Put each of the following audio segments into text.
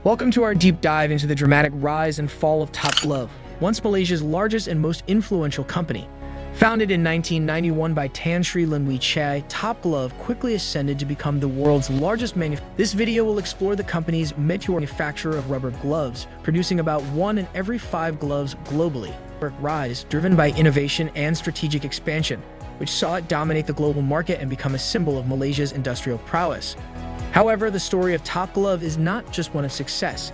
Welcome to our deep dive into the dramatic rise and fall of Top Glove, once Malaysia's largest and most influential company. Founded in 1991 by Tan Sri Lin Chai, Top Glove quickly ascended to become the world's largest manufacturer. This video will explore the company's meteoric manufacture of rubber gloves, producing about 1 in every 5 gloves globally. Rise, driven by innovation and strategic expansion, which saw it dominate the global market and become a symbol of Malaysia's industrial prowess. However, the story of Top Glove is not just one of success.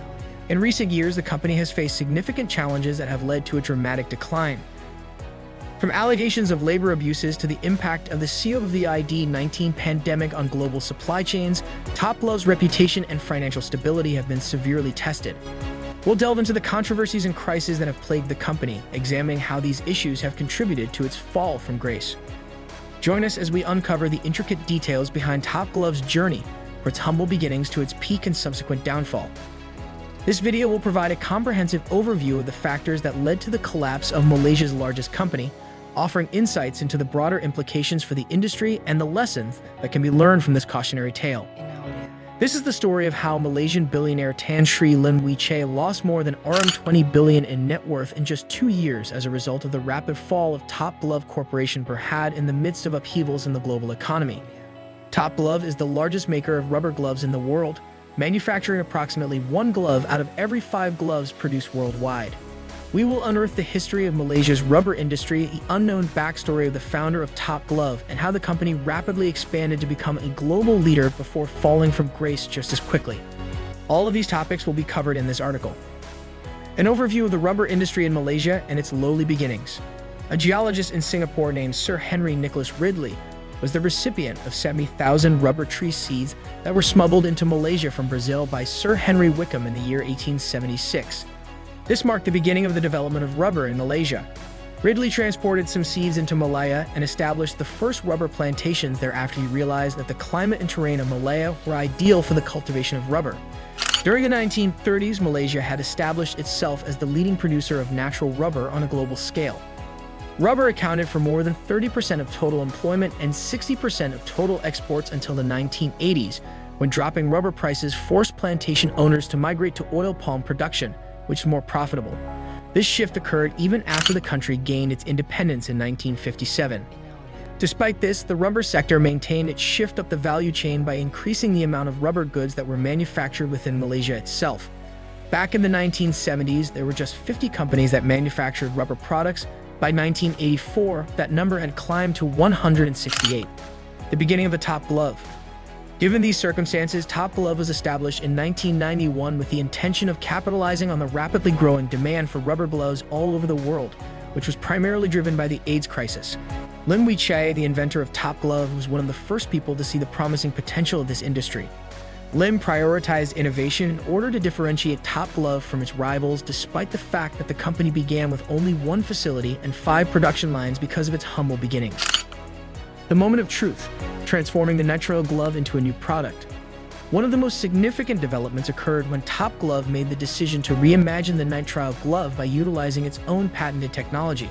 In recent years, the company has faced significant challenges that have led to a dramatic decline. From allegations of labor abuses to the impact of the COVID-19 pandemic on global supply chains, Top Glove's reputation and financial stability have been severely tested. We'll delve into the controversies and crises that have plagued the company, examining how these issues have contributed to its fall from grace. Join us as we uncover the intricate details behind Top Glove's journey, from its humble beginnings to its peak and subsequent downfall. This video will provide a comprehensive overview of the factors that led to the collapse of Malaysia's largest company, offering insights into the broader implications for the industry and the lessons that can be learned from this cautionary tale. This is the story of how Malaysian billionaire Tan Sri Lin Chai lost more than RM20 billion in net worth in just 2 years as a result of the rapid fall of Top Glove Corporation Berhad in the midst of upheavals in the global economy. Top Glove is the largest maker of rubber gloves in the world, manufacturing approximately 1 glove out of every 5 gloves produced worldwide. We will unearth the history of Malaysia's rubber industry, the unknown backstory of the founder of Top Glove, and how the company rapidly expanded to become a global leader before falling from grace just as quickly. All of these topics will be covered in this article. An overview of the rubber industry in Malaysia and its lowly beginnings. A geologist in Singapore named Sir Henry Nicholas Ridley was the recipient of 70,000 rubber tree seeds that were smuggled into Malaysia from Brazil by Sir Henry Wickham in the year 1876. This marked the beginning of the development of rubber in Malaysia. Ridley transported some seeds into Malaya and established the first rubber plantations there after he realized that the climate and terrain of Malaya were ideal for the cultivation of rubber. During the 1930s, Malaysia had established itself as the leading producer of natural rubber on a global scale. Rubber accounted for more than 30% of total employment and 60% of total exports until the 1980s, when dropping rubber prices forced plantation owners to migrate to oil palm production, which is more profitable. This shift occurred even after the country gained its independence in 1957. Despite this, the rubber sector maintained its shift up the value chain by increasing the amount of rubber goods that were manufactured within Malaysia itself. Back in the 1970s, there were just 50 companies that manufactured rubber products. By 1984, that number had climbed to 168, the beginning of the Top Glove. Given these circumstances, Top Glove was established in 1991 with the intention of capitalizing on the rapidly growing demand for rubber gloves all over the world, which was primarily driven by the AIDS crisis. Lin Chai, the inventor of Top Glove, was one of the first people to see the promising potential of this industry. Lim prioritized innovation in order to differentiate Top Glove from its rivals, despite the fact that the company began with only 1 facility and 5 production lines because of its humble beginnings. The moment of truth, transforming the nitrile glove into a new product. One of the most significant developments occurred when Top Glove made the decision to reimagine the nitrile glove by utilizing its own patented technology.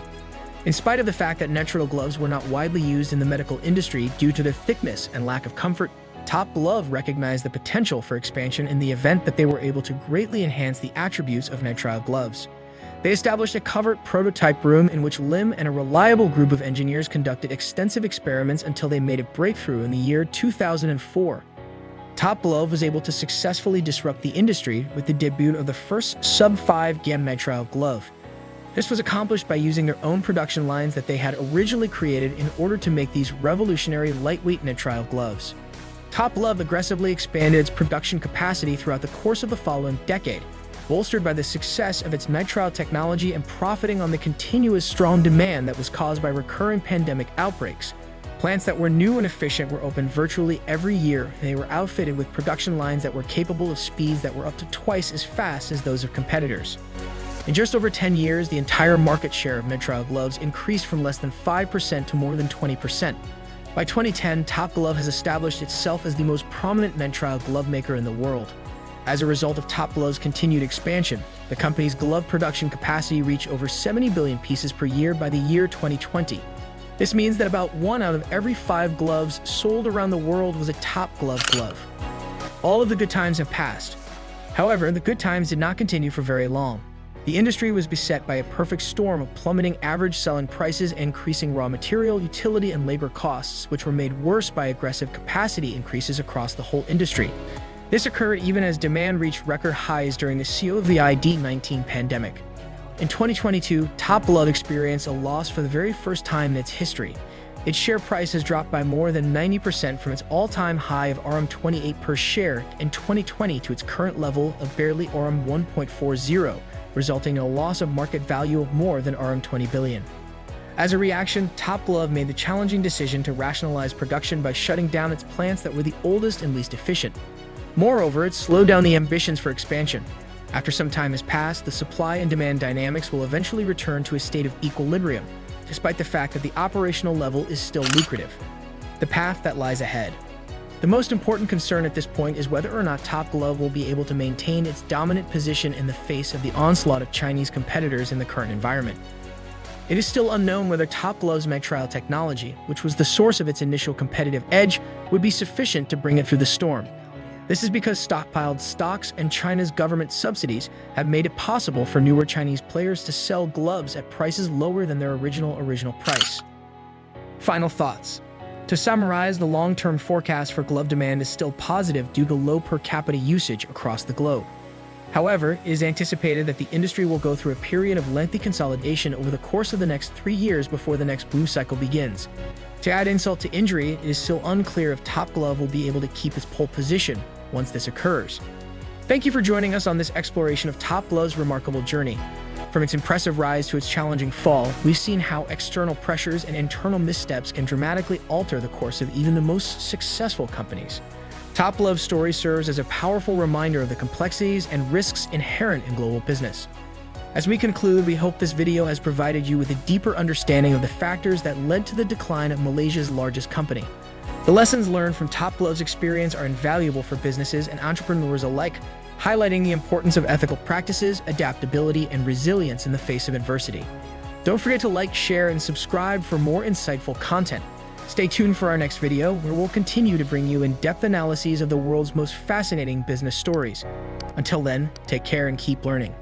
In spite of the fact that nitrile gloves were not widely used in the medical industry due to their thickness and lack of comfort, Top Glove recognized the potential for expansion in the event that they were able to greatly enhance the attributes of nitrile gloves. They established a covert prototype room in which Lim and a reliable group of engineers conducted extensive experiments until they made a breakthrough in the year 2004. Top Glove was able to successfully disrupt the industry with the debut of the first sub-5 gam nitrile glove. This was accomplished by using their own production lines that they had originally created in order to make these revolutionary lightweight nitrile gloves. Top Glove aggressively expanded its production capacity throughout the course of the following decade, bolstered by the success of its nitrile technology and profiting on the continuous strong demand that was caused by recurring pandemic outbreaks. Plants that were new and efficient were opened virtually every year, and they were outfitted with production lines that were capable of speeds that were up to twice as fast as those of competitors. In just over 10 years, the entire market share of nitrile gloves increased from less than 5% to more than 20%. By 2010, Top Glove has established itself as the most prominent nitrile glove maker in the world. As a result of Top Glove's continued expansion, the company's glove production capacity reached over 70 billion pieces per year by the year 2020. This means that about 1 out of every 5 gloves sold around the world was a Top Glove glove. All of the good times have passed. However, the good times did not continue for very long. The industry was beset by a perfect storm of plummeting average selling prices and increasing raw material, utility, and labor costs, which were made worse by aggressive capacity increases across the whole industry. This occurred even as demand reached record highs during the COVID-19 pandemic. In 2022, Top Glove experienced a loss for the very first time in its history. Its share price has dropped by more than 90% from its all-time high of RM28 per share in 2020 to its current level of barely RM1.40, resulting in a loss of market value of more than RM20 billion. As a reaction, Top Glove made the challenging decision to rationalize production by shutting down its plants that were the oldest and least efficient. Moreover, it slowed down the ambitions for expansion. After some time has passed, the supply and demand dynamics will eventually return to a state of equilibrium, despite the fact that the operational level is still lucrative. The path that lies ahead. The most important concern at this point is whether or not Top Glove will be able to maintain its dominant position in the face of the onslaught of Chinese competitors in the current environment. It is still unknown whether Top Glove's mag-trial technology, which was the source of its initial competitive edge, would be sufficient to bring it through the storm. This is because stockpiled stocks and China's government subsidies have made it possible for newer Chinese players to sell gloves at prices lower than their original price. Final thoughts. To summarize, the long-term forecast for glove demand is still positive due to low per capita usage across the globe. However, it is anticipated that the industry will go through a period of lengthy consolidation over the course of the next 3 years before the next boom cycle begins. To add insult to injury, it is still unclear if Top Glove will be able to keep its pole position once this occurs. Thank you for joining us on this exploration of Top Glove's remarkable journey. From its impressive rise to its challenging fall, we've seen how external pressures and internal missteps can dramatically alter the course of even the most successful companies. Top Glove's story serves as a powerful reminder of the complexities and risks inherent in global business. As we conclude, we hope this video has provided you with a deeper understanding of the factors that led to the decline of Malaysia's largest company. The lessons learned from Top Glove's experience are invaluable for businesses and entrepreneurs alike, highlighting the importance of ethical practices, adaptability, and resilience in the face of adversity. Don't forget to like, share, and subscribe for more insightful content. Stay tuned for our next video, where we'll continue to bring you in-depth analyses of the world's most fascinating business stories. Until then, take care and keep learning.